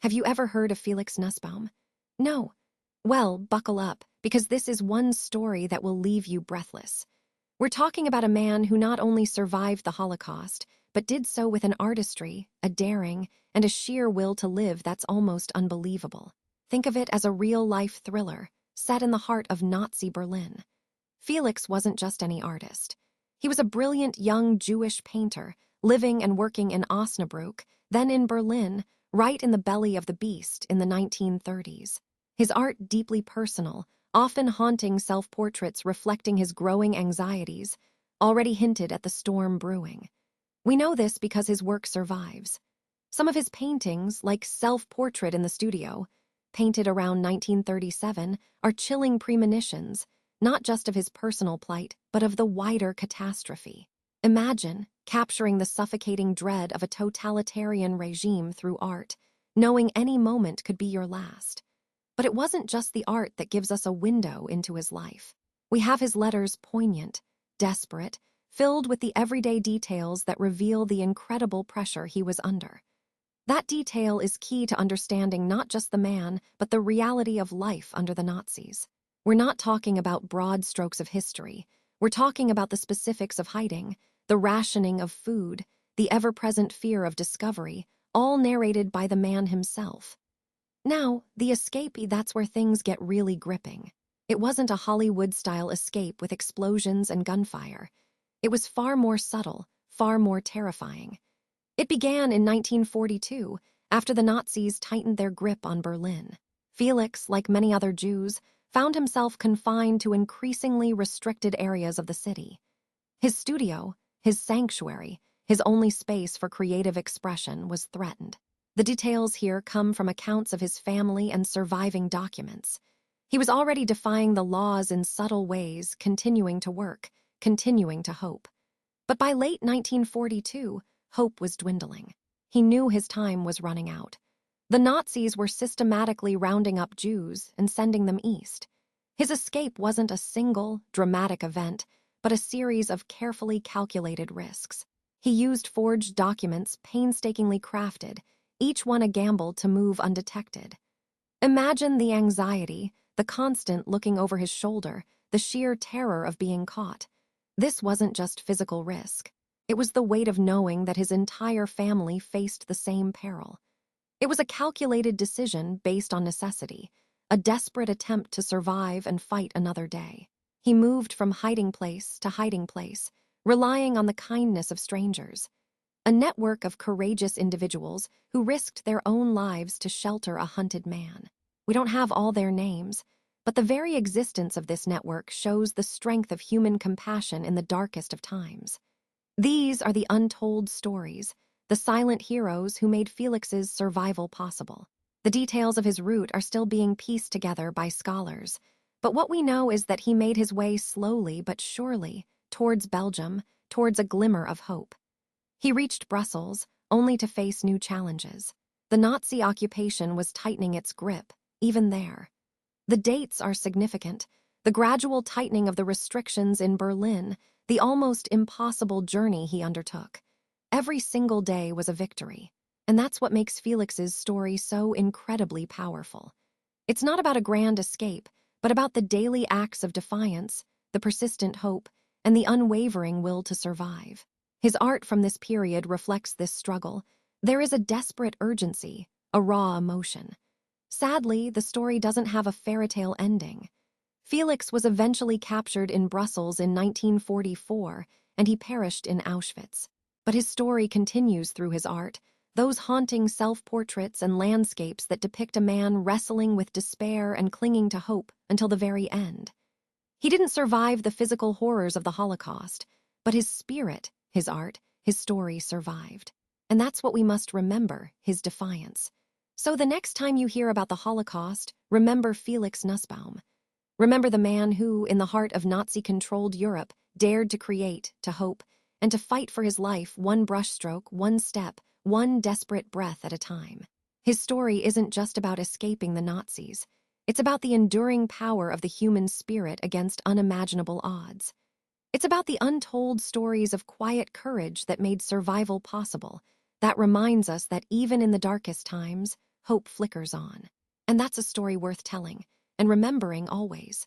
Have you ever heard of Felix Nussbaum? No. Well, buckle up, because this is one story that will leave you breathless. We're talking about a man who not only survived the Holocaust, but did so with an artistry, a daring, and a sheer will to live that's almost unbelievable. Think of it as a real-life thriller, set in the heart of Nazi Berlin. Felix wasn't just any artist. He was a brilliant young Jewish painter, living and working in Osnabrück, then in Berlin, right in the belly of the beast in the 1930s. His art deeply personal, often haunting self-portraits reflecting his growing anxieties, already hinted at the storm brewing. We know this because his work survives. Some of his paintings, like Self-Portrait in the Studio, painted around 1937, are chilling premonitions, not just of his personal plight, but of the wider catastrophe. Imagine capturing the suffocating dread of a totalitarian regime through art, knowing any moment could be your last. But it wasn't just the art that gives us a window into his life. We have his letters poignant, desperate, filled with the everyday details that reveal the incredible pressure he was under. That detail is key to understanding not just the man, but the reality of life under the Nazis. We're not talking about broad strokes of history. We're talking about the specifics of hiding, the rationing of food, the ever-present fear of discovery, all narrated by the man himself. Now, the escape, that's where things get really gripping. It wasn't a Hollywood-style escape with explosions and gunfire. It was far more subtle, far more terrifying. It began in 1942, after the Nazis tightened their grip on Berlin. Felix, like many other Jews, found himself confined to increasingly restricted areas of the city. His studio, his sanctuary, his only space for creative expression, was threatened. The details here come from accounts of his family and surviving documents. He was already defying the laws in subtle ways, continuing to work, continuing to hope. But by late 1942, hope was dwindling. He knew his time was running out. The Nazis were systematically rounding up Jews and sending them east. His escape wasn't a single, dramatic event, but a series of carefully calculated risks. He used forged documents painstakingly crafted, each one a gamble to move undetected. Imagine the anxiety, the constant looking over his shoulder, the sheer terror of being caught. This wasn't just physical risk. It was the weight of knowing that his entire family faced the same peril. It was a calculated decision based on necessity, a desperate attempt to survive and fight another day. He moved from hiding place to hiding place, relying on the kindness of strangers. A network of courageous individuals who risked their own lives to shelter a hunted man. We don't have all their names, but the very existence of this network shows the strength of human compassion in the darkest of times. These are the untold stories, the silent heroes who made Felix's survival possible. The details of his route are still being pieced together by scholars, but what we know is that he made his way slowly but surely towards Belgium, towards a glimmer of hope. He reached Brussels, only to face new challenges. The Nazi occupation was tightening its grip, even there. The dates are significant: the gradual tightening of the restrictions in Berlin, the almost impossible journey he undertook. Every single day was a victory, and that's what makes Felix's story so incredibly powerful. It's not about a grand escape, but about the daily acts of defiance, the persistent hope, and the unwavering will to survive. His art from this period reflects this struggle. There is a desperate urgency, a raw emotion. Sadly, the story doesn't have a fairy tale ending. Felix was eventually captured in Brussels in 1944, and he perished in Auschwitz. But his story continues through his art, those haunting self-portraits and landscapes that depict a man wrestling with despair and clinging to hope until the very end. He didn't survive the physical horrors of the Holocaust, but his spirit, his art, his story survived. And that's what we must remember, his defiance. So the next time you hear about the Holocaust, remember Felix Nussbaum. Remember the man who, in the heart of Nazi-controlled Europe, dared to create, to hope, and to fight for his life one brushstroke, one step, one desperate breath at a time. His story isn't just about escaping the Nazis. It's about the enduring power of the human spirit against unimaginable odds. It's about the untold stories of quiet courage that made survival possible, that reminds us that even in the darkest times, hope flickers on. And that's a story worth telling and remembering always.